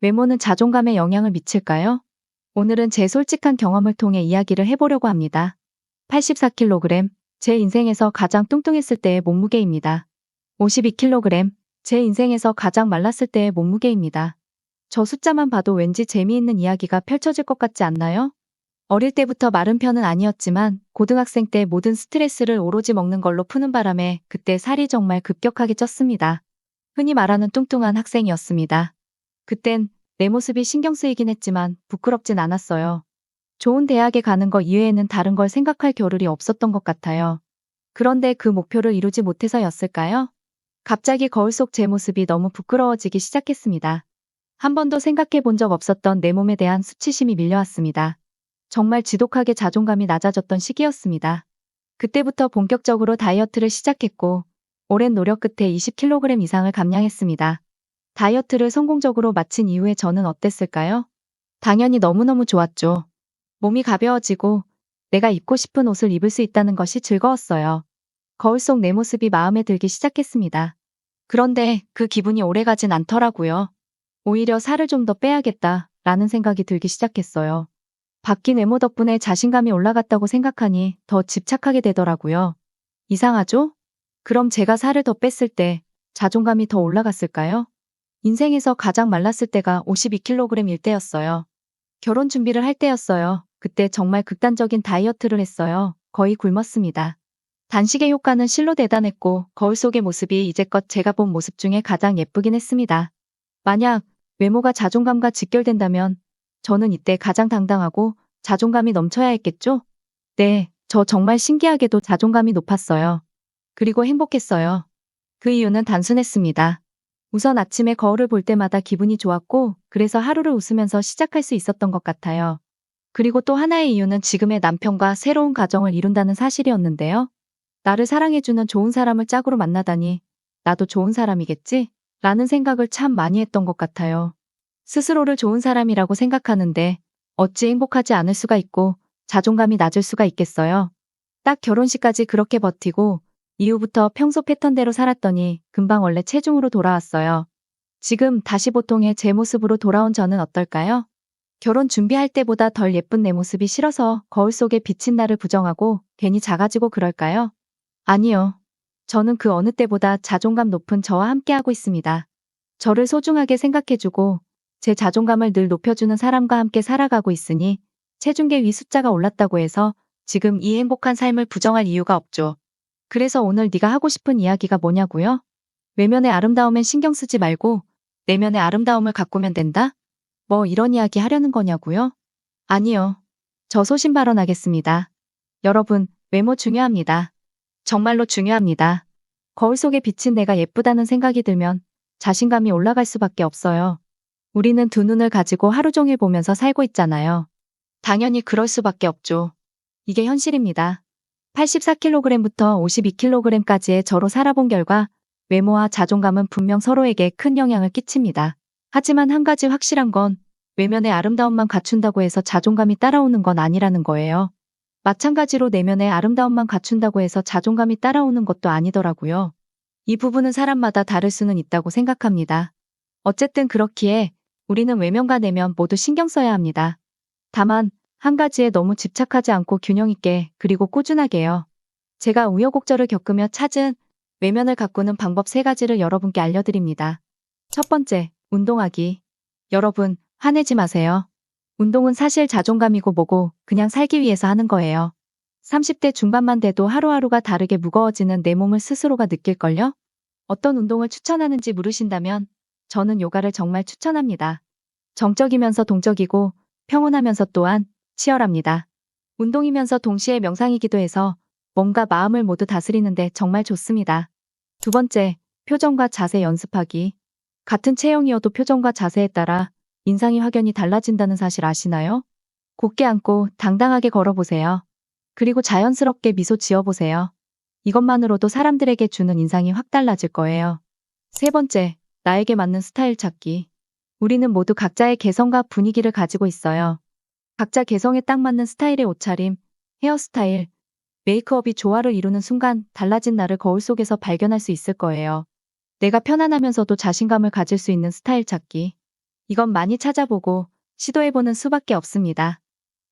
외모는 자존감에 영향을 미칠까요? 오늘은 제 솔직한 경험을 통해 이야기를 해보려고 합니다. 84kg, 제 인생에서 가장 뚱뚱했을 때의 몸무게입니다. 52kg, 제 인생에서 가장 말랐을 때의 몸무게입니다. 저 숫자만 봐도 왠지 재미있는 이야기가 펼쳐질 것 같지 않나요? 어릴 때부터 마른 편은 아니었지만 고등학생 때 모든 스트레스를 오로지 먹는 걸로 푸는 바람에 그때 살이 정말 급격하게 쪘습니다. 흔히 말하는 뚱뚱한 학생이었습니다. 그땐 내 모습이 신경 쓰이긴 했지만 부끄럽진 않았어요. 좋은 대학에 가는 거 이외에는 다른 걸 생각할 겨를이 없었던 것 같아요. 그런데 그 목표를 이루지 못해서였을까요? 갑자기 거울 속 제 모습이 너무 부끄러워지기 시작했습니다. 한 번도 생각해 본 적 없었던 내 몸에 대한 수치심이 밀려왔습니다. 정말 지독하게 자존감이 낮아졌던 시기였습니다. 그때부터 본격적으로 다이어트를 시작했고 오랜 노력 끝에 20kg 이상을 감량했습니다. 다이어트를 성공적으로 마친 이후에 저는 어땠을까요? 당연히 너무너무 좋았죠. 몸이 가벼워지고 내가 입고 싶은 옷을 입을 수 있다는 것이 즐거웠어요. 거울 속 내 모습이 마음에 들기 시작했습니다. 그런데 그 기분이 오래가진 않더라고요. 오히려 살을 좀 더 빼야겠다라는 생각이 들기 시작했어요. 바뀐 외모 덕분에 자신감이 올라갔다고 생각하니 더 집착하게 되더라고요. 이상하죠? 그럼 제가 살을 더 뺐을 때 자존감이 더 올라갔을까요? 인생에서 가장 말랐을 때가 52kg일 때였어요. 결혼 준비를 할 때였어요. 그때 정말 극단적인 다이어트를 했어요. 거의 굶었습니다. 단식의 효과는 실로 대단했고 거울 속의 모습이 이제껏 제가 본 모습 중에 가장 예쁘긴 했습니다. 만약 외모가 자존감과 직결된다면 저는 이때 가장 당당하고 자존감이 넘쳐야 했겠죠? 네, 저 정말 신기하게도 자존감이 높았어요. 그리고 행복했어요. 그 이유는 단순했습니다. 우선 아침에 거울을 볼 때마다 기분이 좋았고 그래서 하루를 웃으면서 시작할 수 있었던 것 같아요. 그리고 또 하나의 이유는 지금의 남편과 새로운 가정을 이룬다는 사실이었는데요. 나를 사랑해주는 좋은 사람을 짝으로 만나다니 나도 좋은 사람이겠지? 라는 생각을 참 많이 했던 것 같아요. 스스로를 좋은 사람이라고 생각하는데 어찌 행복하지 않을 수가 있고 자존감이 낮을 수가 있겠어요. 딱 결혼식까지 그렇게 버티고 이후부터 평소 패턴대로 살았더니 금방 원래 체중으로 돌아왔어요. 지금 다시 보통의 제 모습으로 돌아온 저는 어떨까요? 결혼 준비할 때보다 덜 예쁜 내 모습이 싫어서 거울 속에 비친 나를 부정하고 괜히 작아지고 그럴까요? 아니요. 저는 그 어느 때보다 자존감 높은 저와 함께하고 있습니다. 저를 소중하게 생각해주고 제 자존감을 늘 높여주는 사람과 함께 살아가고 있으니 체중계 위 숫자가 올랐다고 해서 지금 이 행복한 삶을 부정할 이유가 없죠. 그래서 오늘 네가 하고 싶은 이야기가 뭐냐고요? 외면의 아름다움엔 신경 쓰지 말고 내면의 아름다움을 가꾸면 된다? 뭐 이런 이야기 하려는 거냐고요? 아니요. 저 소신 발언하겠습니다. 여러분, 외모 중요합니다. 정말로 중요합니다. 거울 속에 비친 내가 예쁘다는 생각이 들면 자신감이 올라갈 수밖에 없어요. 우리는 두 눈을 가지고 하루 종일 보면서 살고 있잖아요. 당연히 그럴 수밖에 없죠. 이게 현실입니다. 84kg부터 52kg까지의 저로 살아본 결과 외모와 자존감은 분명 서로에게 큰 영향을 끼칩니다. 하지만 한 가지 확실한 건 외면의 아름다움만 갖춘다고 해서 자존감이 따라오는 건 아니라는 거예요. 마찬가지로 내면의 아름다움만 갖춘다고 해서 자존감이 따라오는 것도 아니더라고요. 이 부분은 사람마다 다를 수는 있다고 생각합니다. 어쨌든 그렇기에 우리는 외면과 내면 모두 신경 써야 합니다. 다만 한 가지에 너무 집착하지 않고 균형 있게 그리고 꾸준하게요. 제가 우여곡절을 겪으며 찾은 외면을 가꾸는 방법 3가지를 여러분께 알려드립니다. 첫 번째, 운동하기. 여러분, 화내지 마세요. 운동은 사실 자존감이고 뭐고 그냥 살기 위해서 하는 거예요. 30대 중반만 돼도 하루하루가 다르게 무거워지는 내 몸을 스스로가 느낄걸요? 어떤 운동을 추천하는지 물으신다면 저는 요가를 정말 추천합니다. 정적이면서 동적이고 평온하면서 또한 치열합니다. 운동이면서 동시에 명상이기도 해서 몸과 마음을 모두 다스리는데 정말 좋습니다. 두 번째, 표정과 자세 연습하기. 같은 체형이어도 표정과 자세에 따라 인상이 확연히 달라진다는 사실 아시나요? 곧게 앉고 당당하게 걸어보세요. 그리고 자연스럽게 미소 지어보세요. 이것만으로도 사람들에게 주는 인상이 확 달라질 거예요. 세 번째, 나에게 맞는 스타일 찾기. 우리는 모두 각자의 개성과 분위기를 가지고 있어요. 각자 개성에 딱 맞는 스타일의 옷차림, 헤어스타일, 메이크업이 조화를 이루는 순간 달라진 나를 거울 속에서 발견할 수 있을 거예요. 내가 편안하면서도 자신감을 가질 수 있는 스타일 찾기. 이건 많이 찾아보고 시도해보는 수밖에 없습니다.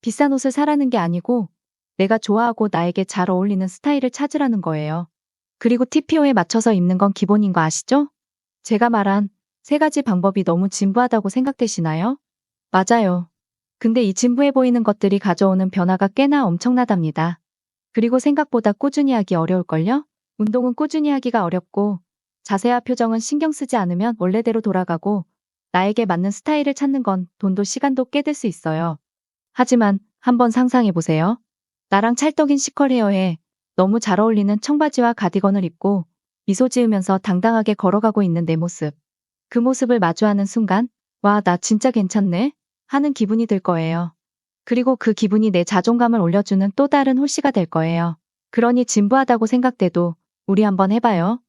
비싼 옷을 사라는 게 아니고 내가 좋아하고 나에게 잘 어울리는 스타일을 찾으라는 거예요. 그리고 TPO에 맞춰서 입는 건 기본인 거 아시죠? 제가 말한 세 가지 방법이 너무 진부하다고 생각되시나요? 맞아요. 근데 이 진부해 보이는 것들이 가져오는 변화가 꽤나 엄청나답니다. 그리고 생각보다 꾸준히 하기 어려울걸요? 운동은 꾸준히 하기가 어렵고 자세와 표정은 신경 쓰지 않으면 원래대로 돌아가고 나에게 맞는 스타일을 찾는 건 돈도 시간도 꽤 들 수 있어요. 하지만 한번 상상해 보세요. 나랑 찰떡인 시컬 헤어에 너무 잘 어울리는 청바지와 가디건을 입고 미소 지으면서 당당하게 걸어가고 있는 내 모습. 그 모습을 마주하는 순간, 와, 나 진짜 괜찮네? 하는 기분이 들 거예요. 그리고 그 기분이 내 자존감을 올려주는 또 다른 호시가 될 거예요. 그러니 진부하다고 생각돼도 우리 한번 해봐요.